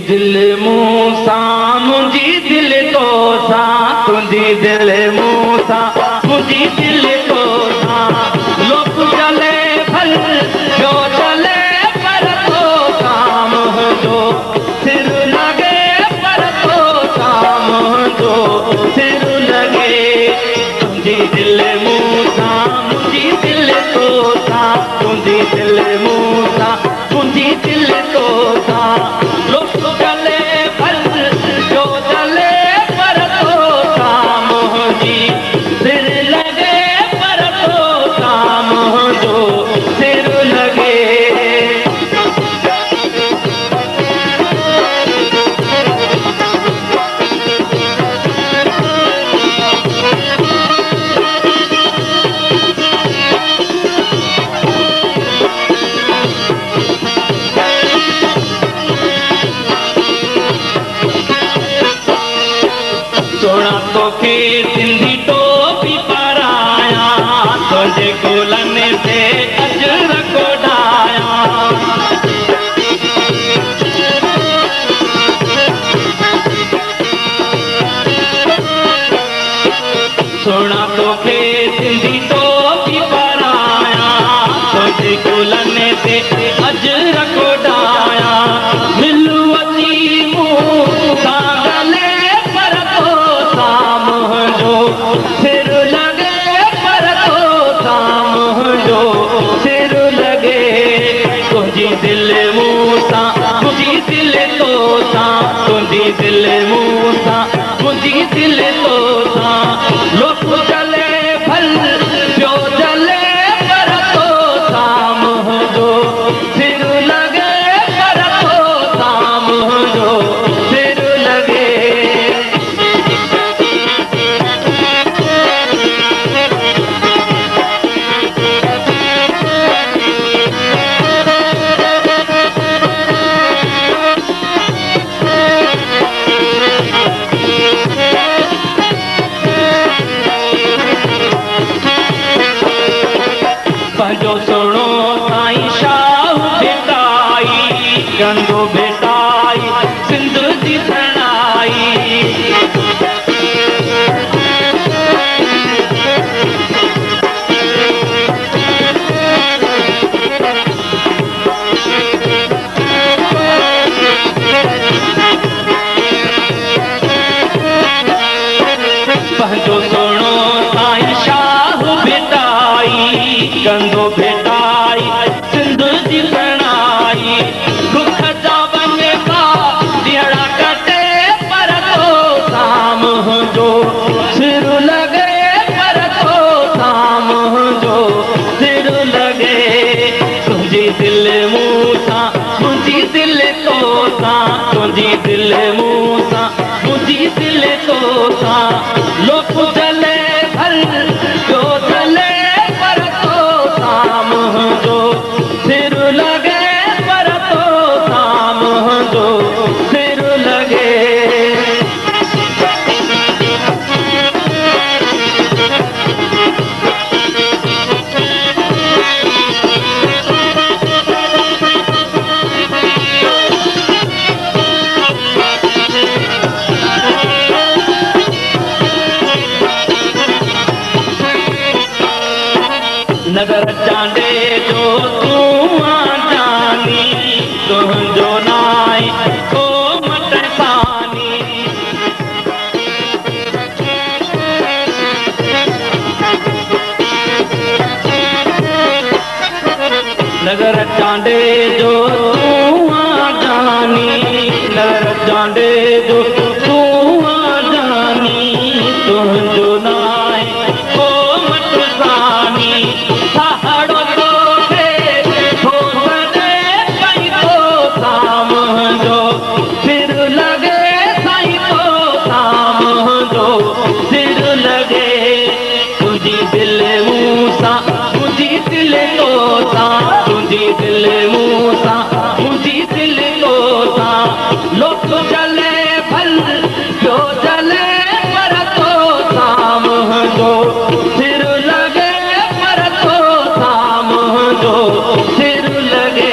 दिल मूसा मुंहिंजी दिल तो सा तुंहिंजी दिल मूसा मुंहिंजी दिल तो सा लोक चले भल जो चले पर तो काम जो सिर लगे पर तो काम जो सिर लगे तुंहिंजी दिल मूसा मुंहिंजी दिल तो सा तुंहिंजी दिल मूसा मुंहिंजी दिल तो सा लोक चले भल जो चले पर तो काम जी सिर लगे पर तो काम जो सिर लगे सोना तोखे सिंधी टोपी पाराया तुंहिंजे गुलनि ते अजर कोडाया सोना तोखे सिंधी टोपी पाराया तुंहिंजे गुलनि ते अजर कोडाया मिलू अची मूं सां गले पर तो साम जो सिर लगे पर तो साम जो सिर लगे तुंहिंजी दिल मूसा मुंहिंजी दिल तो सा तुंहिंजी दिल मूसा मुंहिंजी दिल तो सा लोक चले भल जो चले पर तो साम जो सिर लगे पर तो साम जो सिर लगे पंहिंजो सुहिणो साईं शाह भेटाई गंगो भेटाई सिंध जी धणाई पंहिंजो सुहिणो साईं शाह भेटाई गंगो भेटाई सिंध जी धणाई दुख जा वञे ॾींहड़ा कटे पर तो साम जो सिर लगे पर तो साम जो सिर लगे तुंहिंजी दिल मूसा मुंहिंजी दिल तो सा तुंहिंजी दिल मूसा मुंहिंजी दिल तो सा लोक चले भल जो चले पर तो साम जो सिर लगे पर तो साम जो सिर लगे नगर चांडे जो तूं जानी तुंहिंजो नाई को मट सानी नगर चांडे जो तूं जानी नगर चांडे जो तूं जानी तुंहिंजो नाई को मट सानी साहड़ो तोखे ठोसने साईं तो साम जो सिर लगे साईं तो साम जो सिर लगे तुंहिंजी दिल मूसा मुंहिंजी दिल तो सा तुंहिंजी दिल मूसा मुंहिंजी दिल तो सा लोक चले भल जो चले पर तो साम जो सिर लगे पर तो साम जो सिर लगे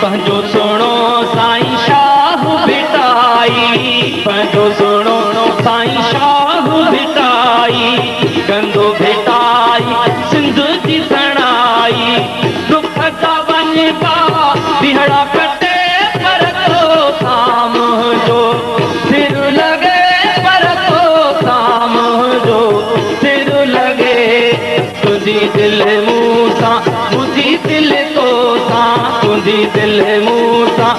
पंहिंजो सुणो साईं शाह भिटाई, पंहिंजो सुणो साईं शाह भिटाई, कंदो भिटाई सिंध जी सणाई, दुख का वञा बिहड़ा कटे पर तो साम जो सिर लगे, पर तो साम जो सिर लगे, तुझी दिल मूं सां मुंहिंजी दिल तो सां, तुंहिंजी दिल मूं सां